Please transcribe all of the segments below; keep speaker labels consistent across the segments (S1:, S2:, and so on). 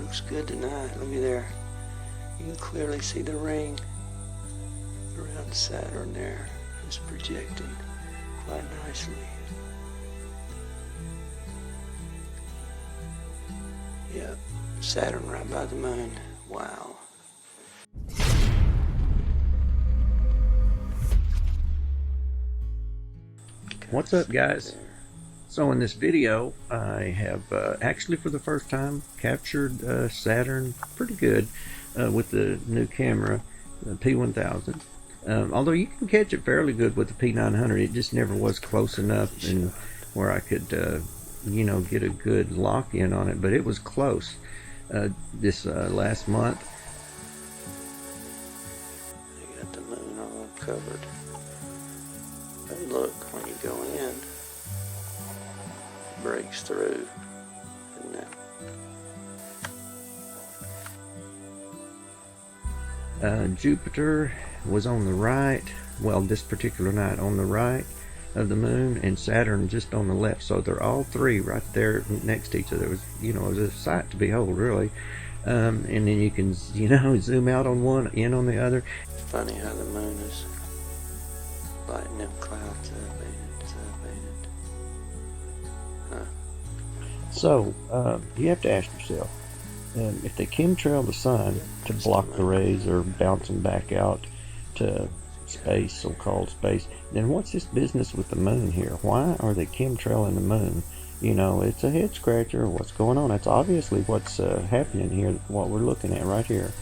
S1: looks good tonight. Look at there. You can clearly see the ring around Saturn there. It's projecting quite nicely. Yep, Saturn right by the moon. Wow.
S2: What's up, guys? So in this video I have actually for the first time captured Saturn pretty good with the new camera, the P1000. Although you can catch it fairly good with the P900, it just never was close enough and where I could you know, get a good lock-in on it, but it was close this last month.
S1: You got the moon all covered. But look, when you go in, it breaks through, isn't it?
S2: Jupiter was on the right, well, this particular night on the right of the moon, and Saturn just on the left. So they're all three right there next to each other. It was, you know, it was a sight to behold, really. And then you can, you know, zoom out on one, in on the other.
S1: It's funny how the moon is lighting them clouds up, ain't it? Huh.
S2: So you have to ask yourself, if they chemtrail the sun to block the rays or bounce them back out to space, so-called space, then what's this business with the moon here? Why are they chemtrailing the moon? You know, it's a head scratcher. What's going on? That's obviously what's happening here, what we're looking at right here.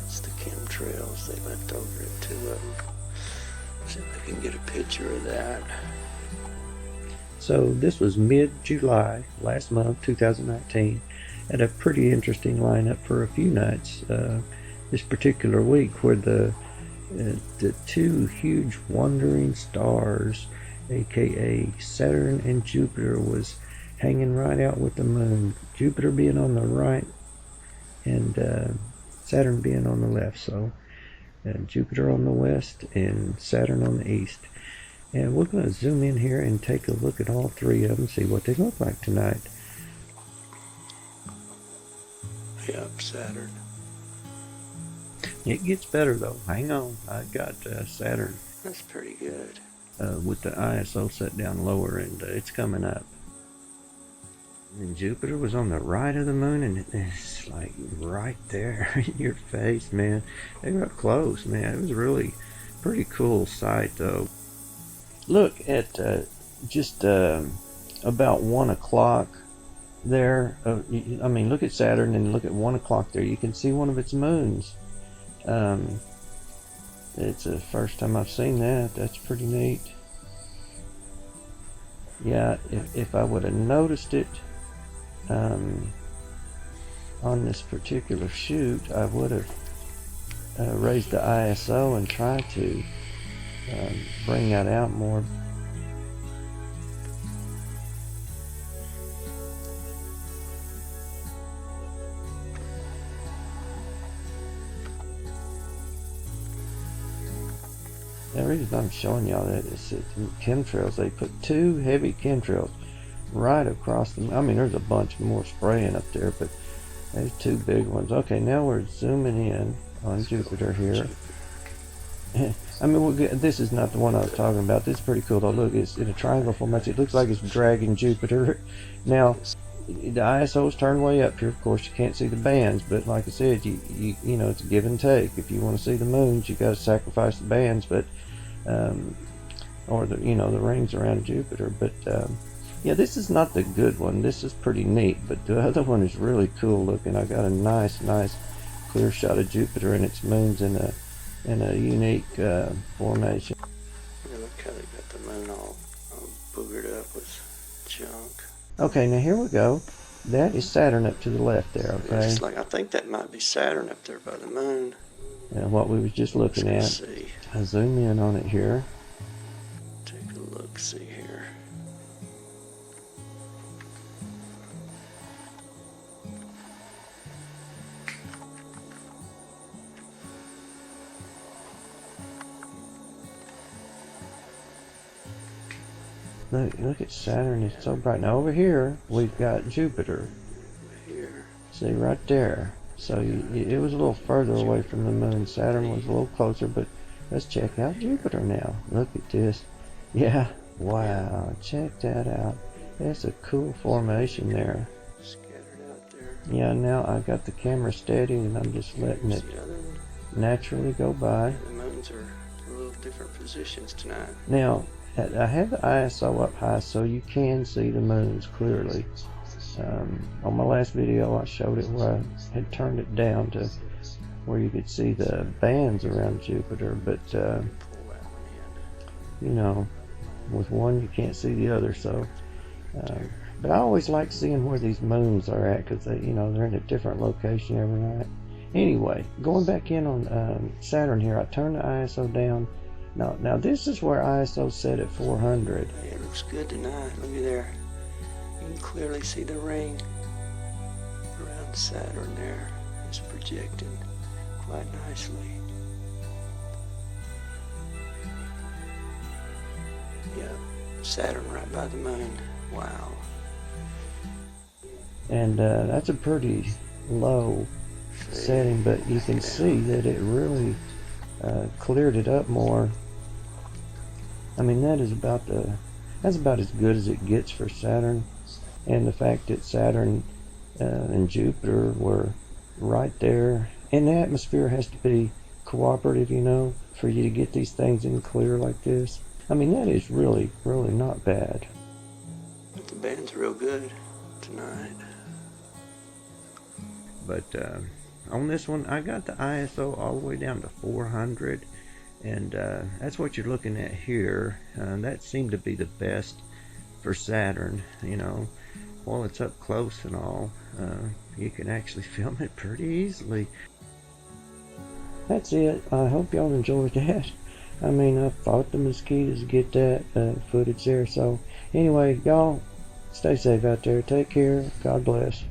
S1: It's the chemtrails they left over at 2 of them. See if I can get a picture of that.
S2: So this was mid-July, last month, 2019. Had a pretty interesting lineup for a few nights this particular week, where the two huge wandering stars, aka Saturn and Jupiter, was hanging right out with the moon. Jupiter being on the right and Saturn being on the left. So Jupiter on the west and Saturn on the east. And we're going to zoom in here and take a look at all three of them, see what they look like tonight.
S1: Yep, Saturn.
S2: It gets better though. Hang on, I got Saturn.
S1: That's pretty good.
S2: With the ISO set down lower, and it's coming up. And Jupiter was on the right of the moon, and it's like right there in your face, man. They got close, man. It was really pretty cool sight though. Look at just about 1 o'clock there. I mean, look at Saturn and look at 1 o'clock there. You can see one of its moons. It's the first time I've seen that. That's pretty neat. Yeah, if I would have noticed it on this particular shoot, I would have raised the ISO and tried to bring that out more. The reason I'm showing y'all that is chemtrails. They put 2 heavy chemtrails right across them. I mean, there's a bunch more spraying up there, but there's 2 big ones. Okay, now we're zooming in on Jupiter here. I mean, this is not the one I was talking about. This is pretty cool though. Look, it's in a triangle formation. It looks like it's dragging Jupiter. Now, the ISO is turned way up here. Of course, you can't see the bands, but like I said, you know, it's a give and take. If you want to see the moons, you got to sacrifice the bands, but or the, you know, the rings around Jupiter. But yeah, this is not the good one. This is pretty neat, but the other one is really cool looking. I got a nice clear shot of Jupiter and its moons in a unique formation.
S1: Look how they got the moon all boogered up with junk.
S2: Okay, now here we go. That is Saturn up to the left there, okay?
S1: Looks like, I think that might be Saturn up there by the moon.
S2: And what we was just looking at.
S1: See.
S2: I zoom in on it here.
S1: Take a look, see here.
S2: Look at Saturn, it's so bright. Now over here, we've got Jupiter.
S1: Here.
S2: See, right there. So it was a little further away from the moon. Saturn was a little closer, but let's check out Jupiter now. Look at this. Yeah, wow, check that out. That's a cool formation there.
S1: Scattered out there.
S2: Yeah, now I got the camera steady and I'm just letting it naturally go by.
S1: The moons are in a little different positions tonight.
S2: Now, I have the ISO up high so you can see the moons clearly. On my last video I showed it where I had turned it down to where you could see the bands around Jupiter, but you know, with one you can't see the other, so but I always like seeing where these moons are at, because they, you know, they're in a different location every night. Anyway, going back in on Saturn here, I turned the ISO down. Now this is where ISO set at 400.
S1: Hey, it looks good tonight. Look at there. You can clearly see the ring around Saturn there. It's projecting quite nicely. Yeah, Saturn right by the moon. Wow.
S2: And that's a pretty low setting, but you can see that it really cleared it up more. I mean, that's about as good as it gets for Saturn. And the fact that Saturn and Jupiter were right there, and the atmosphere has to be cooperative, you know, for you to get these things in clear like this. I mean, that is really, really not bad.
S1: But the band's real good tonight.
S2: But on this one, I got the ISO all the way down to 400, and that's what you're looking at here. That seemed to be the best for Saturn, you know. While it's up close and all, you can actually film it pretty easily. That's it. I hope y'all enjoyed that. I mean, I fought the mosquitoes to get that footage there. So anyway, y'all stay safe out there. Take care. God bless.